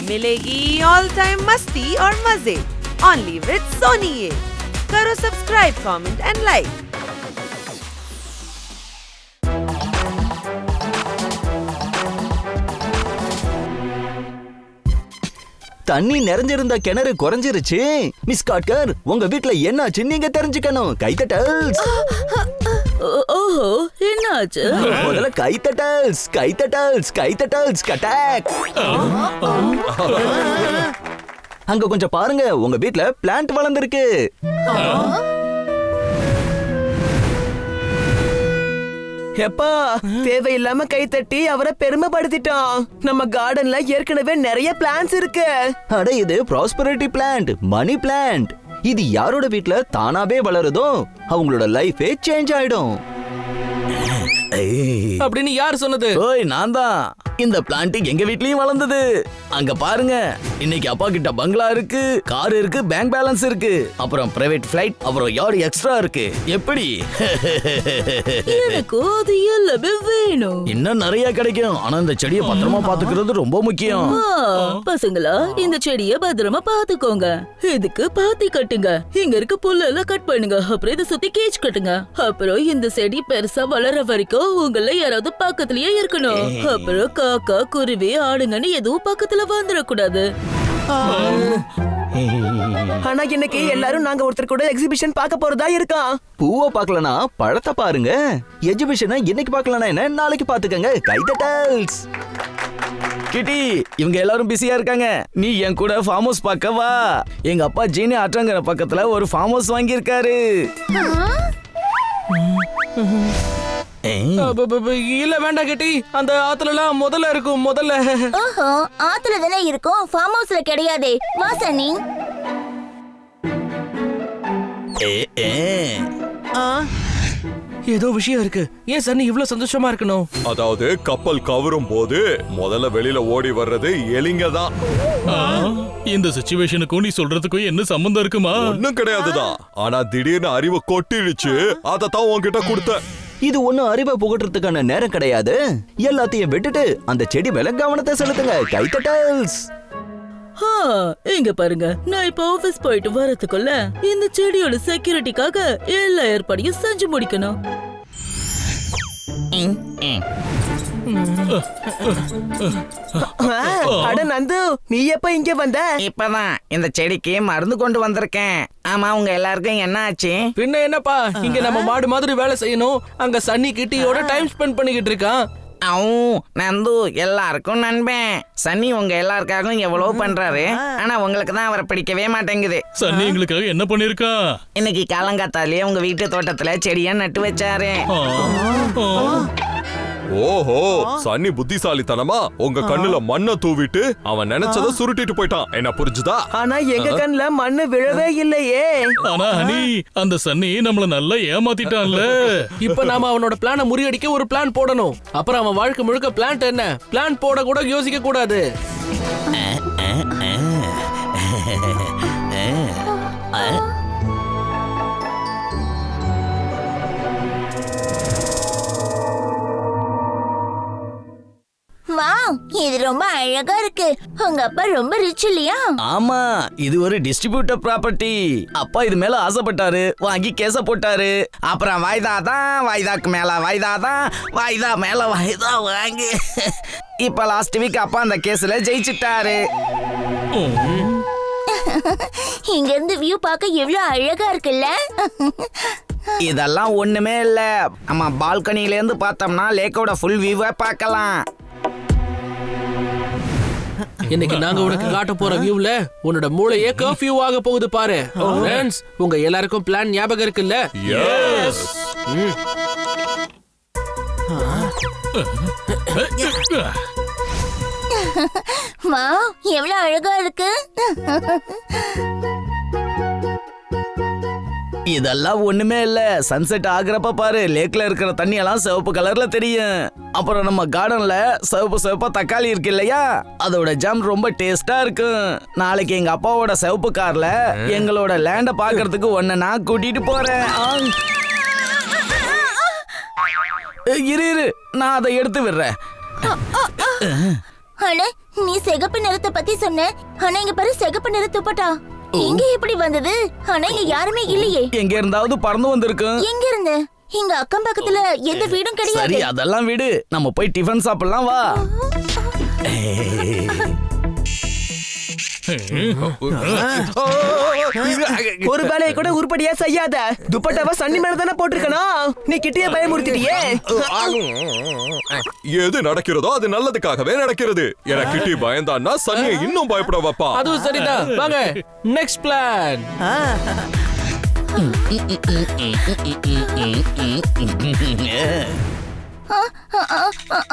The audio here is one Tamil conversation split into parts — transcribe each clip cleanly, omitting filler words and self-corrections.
मिलेगी ऑल टाइम मस्ती और मजे ओनली विद सोनी ये। करो सब्सक्राइब, कमेंट एंड लाइक। தண்ணி நிறைஞ்சிருந்த கிணறு குறைஞ்சிருச்சு. மிஸ் காட்கர், உங்க வீட்ல என்னாச்சு நீங்க தெரிஞ்சுக்கணும். கைத்தட்டல்ஸ். ஓஹோ, என்னாச்சு? முதல்ல கைத்தட்டல்ஸ் கைத்தட்டல்ஸ் கைத்தட்டல்ஸ் கட்டாக். அங்க கொஞ்சம் பாருங்க, உங்க வீட்ல பிளான்ட் வளர்ந்திருக்கு. எப்பா, தேவையில்லாம கை தட்டி அவரை பெருமைப்படுத்திட்டோம். நம்ம கார்டன்ல ஏற்கனவே நிறைய பிளான்ட்ஸ் இருக்கு. அட, இது ப்ராஸ்பரிட்டி பிளான்ட், மணி பிளான்ட். இது யாரோட வீட்ல தானாவே வளருதோ அவங்களோட லைஃபே சேஞ்ச் ஆயிடும். அப்படின்னு யார் சொன்னது? ஓய், நான் தான். இந்த பிளான்ட் எங்க வீட்லயும் வளர்ந்தது. அங்க பாருங்க, இன்னைக்கு அப்பா கிட்ட பங்களா இருக்கு, கார் இருக்கு, பேங்க் பேலன்ஸ் இருக்கு, அப்புறம் பிரைவேட் ஃபிளைட், அப்புறம் யார்டு எக்ஸ்ட்ரா இருக்கு. எப்படி? எனக்கு அது எல்லாமே வேணும். இன்னும் நிறைய கிடைக்கும், ஆனா இந்த செடியை பத்திரமா பாத்துக்கிறது ரொம்ப முக்கியம். பசங்களா, இந்த செடியை பத்திரமா பாத்துக்கோங்க. இதுக்கு பாத்தி கட்டுங்க. இங்க இருக்க புல்லெல்லாம் கட் பண்ணுங்க. அப்புறம் இதை சுத்தி கேஜ் கட்டுங்க. அப்புறம் இந்த செடி பெருசா வளர வரைக்கும் உங்கள யாராவது பக்கத்துலயே இருக்கணும். அப்புறம் காக்கா, குருவி, ஆடுங்கன்னு எதுவும் பக்கத்துல வந்துடக்கூடாது. ஆனா இன்னைக்கு எல்லாரும் நாங்க ஒருத்தர் கூட எக்ஸிபிஷன் பார்க்க போறதா இருக்கோம். பூவை பார்க்கலனா பழத்தை பாருங்க. எக்ஸிபிஷனை இன்னைக்கு பார்க்கலனா என்ன, நாளைக்கு பாத்துக்கங்க. கைத்தட்டல்ஸ். கிட்டி, இவங்க எல்லாரும் பிஸியா இருக்காங்க. நீ என் கூட ஃபார்ம் ஹவுஸ் பார்க்க வா. எங்க அப்பா ஜீனி ஆற்றங்கர பக்கத்துல ஒரு ஃபார்ம் ஹவுஸ் வாங்கியிருக்காரு. இல்ல வேண்டாம் கிட்டி, அந்த ஆத்துல எல்லாம் முதல்ல இருக்கும். முதல்ல ஓஹோ, ஆத்துல தானே இருக்கும், ஃபார்ம் ஹவுஸ்ல கிடையாதே. வா சனி. ஏதோ விஷயம் இருக்கு. ஏன் சன்னி இவ்ளோ சந்தோஷமா இருக்கணும்? அதாவது கப்பல் கவரும் போது முதல்ல வெளியில ஓடி வர்றது எலிங்க தான். இந்த சிச்சுவேஷனுக்கும் நீ சொல்றதுக்கும் என்ன சம்பந்தம் இருக்குமா? ஒண்ணும் கிடையாதுதான். ஆனா திடீர்னு அறிவு கொட்டிடுச்சு, அதத்தான் உன்கிட்ட கொடுத்த. இது ஒண்ணும் அறிவை புகட்டுறதுக்கான நேரம் கிடையாது. எல்லாத்தையும் விட்டுட்டு அந்த செடி மேல கவனத்தை செலுத்துங்க. கைத்தட்டல்ஸ். இங்க பாருங்க, நான் இப்ப ஆபீஸ் போயிட்டு வரதுக்குள்ள இந்த செடியோட செக்யூரிட்டிக்காக எல்லா ஏற்பாடையும் செஞ்சு முடிக்கணும். அட நந்து, நீ எப்ப இங்க வந்த? இப்பதான் இந்த செடிக்கு மருந்து கொண்டு வந்திருக்கேன். ஆமா, உங்க எல்லாருக்கும் என்ன ஆச்சு? பின்ன என்னப்பா, இங்க நம்ம மாடு மாதிரி வேலை செய்யணும். அங்க சன்னி கிட்டியோட டைம் ஸ்பெண்ட் பண்ணிக்கிட்டு இருக்கான். நந்து எல்லாருக்கும் நண்பன். சன்னி உங்க எல்லாருக்காகவும் எவ்வளவு பண்றாரு. ஆனா உங்களுக்கு தான் அவரை பிடிக்கவே மாட்டேங்குது. சன்னி எங்களுக்காக என்ன பண்ணிருக்கா? இன்னைக்கு காலங்காத்தாலேயே உங்க வீட்டு தோட்டத்துல செடியா நட்டு வச்சாரு. ஓஹோ, சன்னி புத்திசாலித்தனமா உங்க கண்ணுல மண்ணை தூவிட்டு அவன் நினைச்சதை சுருட்டிட்டு போயிட்டான். என்ன புரிஞ்சுதா? ஆனா எங்க கண்ணுல மண்ணு விழவே இல்லையே. ஆனா ஹனி, அந்த சன்னி நம்மள நல்லா ஏமாத்திட்டான்ல. இப்ப நாம அவனோட பிளான முறியடிக்க ஒரு பிளான் போடணும். அப்புறம் அவன் வாழ்க்கை முழுக்க பிளான் என்ன, பிளான் போட கூட யோசிக்க கூடாது. வாவ், இது ரொம்ப அழகா இருக்கு. உங்க அப்பா ரொம்ப ரிச் இல்லையா? ஆமா, இது ஒரு டிஸ்ட்ரிபியூட்டர் ப்ராப்பர்ட்டி. அப்பா இது மேல ஆசைப்பட்டாரு, வாங்கி கேஸ போட்டாரு. அப்புறம் வாய்தாக்கு மேல வாய்தா மேல வாய்தா வாங்கி இப்ப லாஸ்ட் வீக் அப்பா அந்த கேஸ்ல ஜெயிச்சிட்டாரு. இங்க இருந்து வியூ பார்க்க எவ்வளவு அழகா இருக்குல்ல. இதெல்லாம் ஒண்ணுமே இல்ல. நம்ம பால்கனில இருந்து பார்த்தோம்னா லேக்கோட ஃபுல் வியூவை பார்க்கலாம். இன்னைக்கு நாங்க உனக்கு காட்ட போற வியூல உன்னோட மூளையே கர்ஃபியூ ஆக போகுது பாரு. ஃப்ரெண்ட்ஸ், உங்க எல்லாருக்கும் பிளான் ஞாபகம் இருக்குல்ல? எஸ். வாவ், எவ்வளவு அழகா இருக்கு. இதெல்லாம் ஒண்ணுமே இல்ல. சன்செட் ஆகுறப்ப பாரு, லேக்ல இருக்கிற தண்ணி எல்லாம் சிவப்பு கலர்ல தெரியும். அப்புறம் நம்ம கார்டன்ல சிவப்பா தக்காளி இருக்கு இல்லையா, அதோட ஜாம் ரொம்ப டேஸ்டா இருக்கும். நாளைக்கு எங்க அப்பாவோட சிவப்பு கார்ல எங்களோட லேண்ட பாக்குறதுக்கு ஒன்ன நான் கூட்டிட்டு போறேன். இரு, நான் அதை எடுத்து விடுறேன். அட, நீ சிகப்பு நிறத்தை பத்தி சொன்ன, ஆனா இங்க பாரு சிகப்பு நிற துப்பட்டா இங்க எப்படி வந்தது? ஆனா இங்க யாருமே இல்லையே. எங்க இருந்தாவது பறந்து வந்திருக்கும். எங்க இருந்து? இங்க அக்கம் பக்கத்துல எந்த வீடும் கிடையாது. சரி அதெல்லாம் விடு, நம்ம போய் டிஃபன் சாப்பிடலாம் வா. ஒரு வேலையை கூட உருப்படியா செய்யாத. துப்பட்டாவா சன்னி மேல தானே போட்டிருக்கணும். நீ கிட்டியே பயமுறுத்திட்டியே. எது நடக்கிறதோ அது நல்லதுக்காகவே நடக்கிறது. என கிட்டி பயந்தான்னா சன்னியை இன்னும் பயப்பட வைப்பா. அதுவும் சரிதான். வாங்க நெக்ஸ்ட் பிளான்.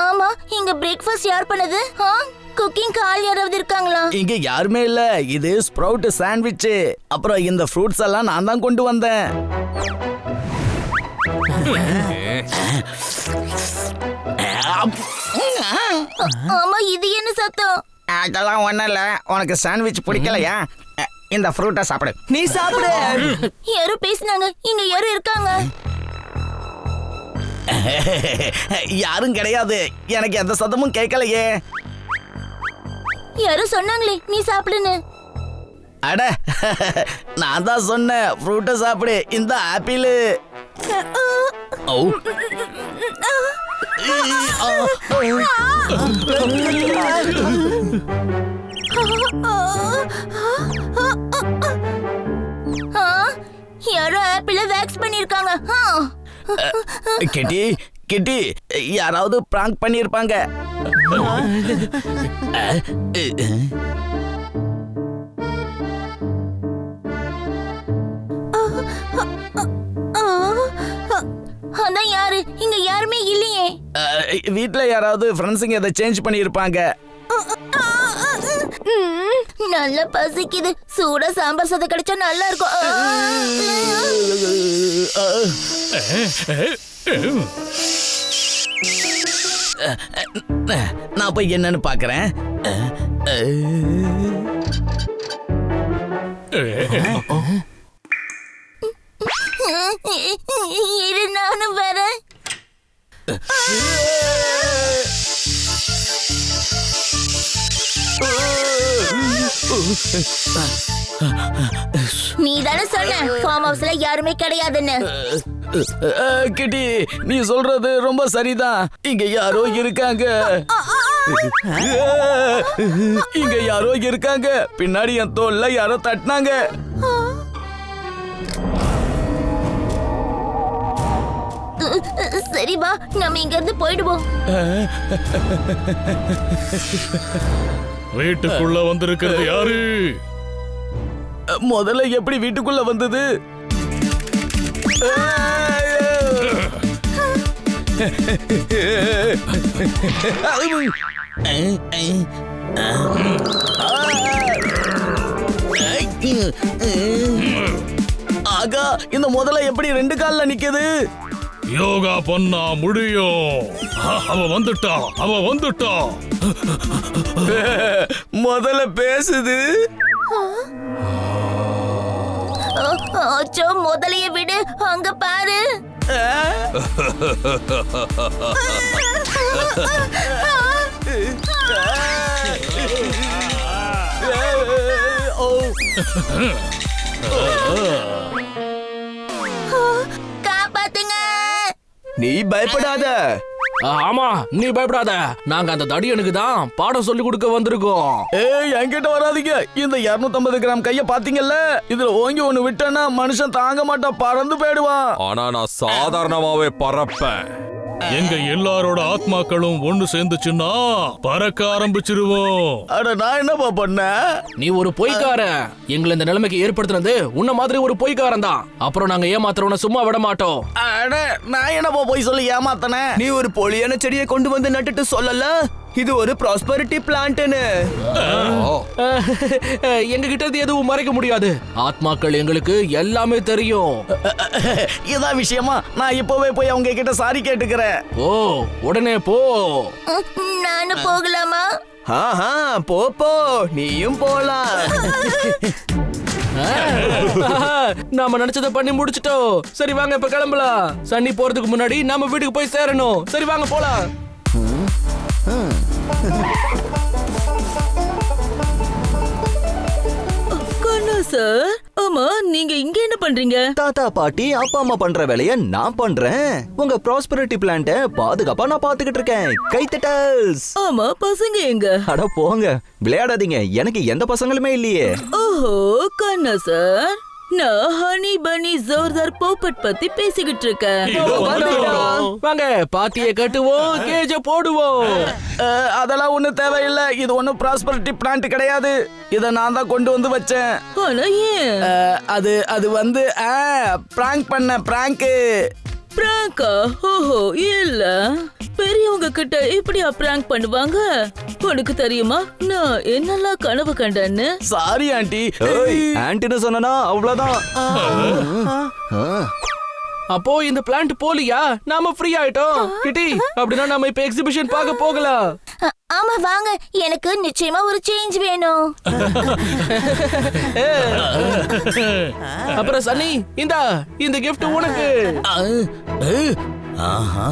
ஆமா, இங்க பிரேக்ஃபாஸ்ட் யார் பண்ணது? குக்கிங் ஆள் யாராவது இருக்காங்களா? இங்க யாருமே இல்ல. இது ஸ்ப்ரவுட் சாண்ட்விச். அப்புறம் இந்த ஃப்ரூட்ஸ் எல்லாம் நான் தான் கொண்டு வந்தேன். ஆமா, இது என்ன சத்தம்? அதெல்லாம் ஒண்ணும் இல்ல. உனக்கு சாண்ட்விச் பிடிக்கலையா? இந்த ஃப்ரூட்டை சாப்பிடு. நீ சாப்பிடு. யாரோ பேசினாங்க. இங்க யாரும் இருக்காங்க? யாரும் கிடையாது. எனக்கு எந்த சத்தமும் கேட்கலையே. யாரும் சொன்னாங்களே நீ சாப்பிடுன்னு. அட நான் தான் சொன்னேன் ஃப்ரூட்டை சாப்பிடு. இந்த ஆப்பிள். யாரோ ஆப்பிள வேக்ஸ் பண்ணிருக்காங்க. கிட்டி கிட்டி, யாராவது பிராங்க் பண்ணிருப்பாங்க. அதான் யாரு? இங்க யாருமே இல்லையே. வீட்ல யாராவது ஃப்ரெண்ட்ஸுங்க இதை சேஞ்ச் பண்ணிருப்பாங்க. நல்லா பசிக்குது. சூடா சாம்பார் சாதம் கிடைச்சா நல்லா இருக்கும். நான் போய் என்னன்னு பாக்குறேன். இரு, நானும் வரேன். நீ தானே சொன்ன ஃபார்ம் ஹவுஸ்ல யாருமே கிடையாதுன்னு. கிட்டி, நீ சொல்றது ரொம்ப சரிதான். இங்க யாரோ இருக்காங்க. இங்க யாரோ இருக்காங்க. பின்னாடி என் தோல்ல யாரோ தட்டினாங்க. சரி வா, நம்ம இங்க இருந்து போயிடுவோம். வீட்டுக்குள்ள வந்திருக்கிறது யாரு? முதல்ல எப்படி வீட்டுக்குள்ள வந்தது? ஆகா, இந்த முதல்ல எப்படி ரெண்டு கால்ல நிக்குது? யோகா பண்ணா முடியும். அவ வந்துட்டா, அவ வந்துட்டா. முதல்ல பேசுது. அச்சோ, முதலைய விடு. அங்க பாரு. காப்பாத்துங்க. நீ பயப்படாத. ஆமா, நீ பயப்படாத. நாங்க அந்த தடியனுக்கு தான் பாடம் சொல்லி கொடுக்க வந்திருக்கோம். ஏய், என்கிட்ட வராதீங்க. இந்த 250 கிராம் கைய பாத்தீங்கல்ல? இதுல ஓங்கி ஒண்ணு விட்டனா மனுஷன் தாங்க மாட்டான், பறந்து போயிடுவான். ஆனா நான் சாதாரணமாவே பறப்பேன். எங்க எல்லாரோட ஆத்மாக்களும் ஒண்ணு சேர்ந்துச்சுன்னா பறக்க ஆரம்பிச்சிருவோம். அட நான் என்னப்பா பண்ணேன்? நீ ஒரு பொய்க்கார. எங்களை இந்த நிலைமைக்கு ஏற்படுத்தினது உன்ன மாதிரி ஒரு பொய்க்காரன் தான். அப்புறம் நாங்க ஏமாத்துறவன சும்மா விட மாட்டோம். அட நான் என்னப்பா போய் சொல்லி ஏமாத்தனேன்? நீ ஒரு பொலியான செடியை கொண்டு வந்து நட்டுட்டு சொல்லல இது ஒரு ப்ராஸ்பரிட்டி பிளான்ட்னு. எங்க கிட்ட இருந்து எதுவும் மறைக்க முடியாது. ஆத்மாக்கள் எங்களுக்கு எல்லாமே தெரியும். இதான் விஷயமா? நான் இப்பவே போய் அவங்க கிட்ட சாரி கேட்டுக்கிறேன். ஓ, உடனே போ. நானும் போகலாமா? ஆஹா, போ போ, நீயும் போலாம். நாம நினைச்சதை பண்ணி முடிச்சிட்டோம். சரி வாங்க இப்ப கிளம்பலாம். சன்னி போறதுக்கு முன்னாடி நம்ம வீட்டுக்கு போய் சேரணும். சரி வாங்க போலாம். நீங்க இங்க என்ன பண்றீங்க? தாத்தா பாட்டி அப்பா அம்மா பண்ற வேலைய நான் பண்றேன். உங்க ப்ராஸ்பரிட்டி பிளான்ட்ட பாதுகாப்பா நான் பாத்துக்கிட்டு இருக்கேன். கைத்தட்டல்ஸ். ஆமா, பசங்க எங்க? அட போங்க, விளையாடாதீங்க. எனக்கு எந்த பசங்களுமே இல்லையே. ஓஹோ, கண்ணா சார், நான் ஹனி பனி ஜோர்தார் போப்பட் பத்தி பேசிக்கிட்டு இருக்கேன். வாங்க பாத்தியை கட்டுவோம், கேஜ போடுவோம். அதெல்லாம் ஒண்ணு தேவையில்லை. இது ஒண்ணும் ப்ராஸ்பரிட்டி பிளான்ட் கிடையாது. இத நான் தான் கொண்டு வந்து வச்சேன். ஆனா ஏன்? அது வந்து பிராங்க் பண்ண பிராங்க். பிராங்கா? ஓஹோ, இல்ல. பெரியவங்க கிட்ட இப்படியா பிராங்க் பண்ணுவாங்க? உனக்கு தெரியுமா நான் என்னெல்லாம் கனவு கண்டேன்னு? Sorry aunty. ஆன்டின்னு சொன்னா அவ்வளவுதான். அப்போ இந்த பிளான்ட் போலியா? நாம ஃப்ரீ ஆயிட்டோம். கிட்டி, அப்படின்னா நாம இப்ப எக்ஸிபிஷன் பார்க்க போகலாம். ஆமா வாங்க, எனக்கு நிச்சயமா ஒரு சேஞ்ச் வேணும். அப்புறம் சன்னி, இந்த gift உனக்கு. ஆஹா.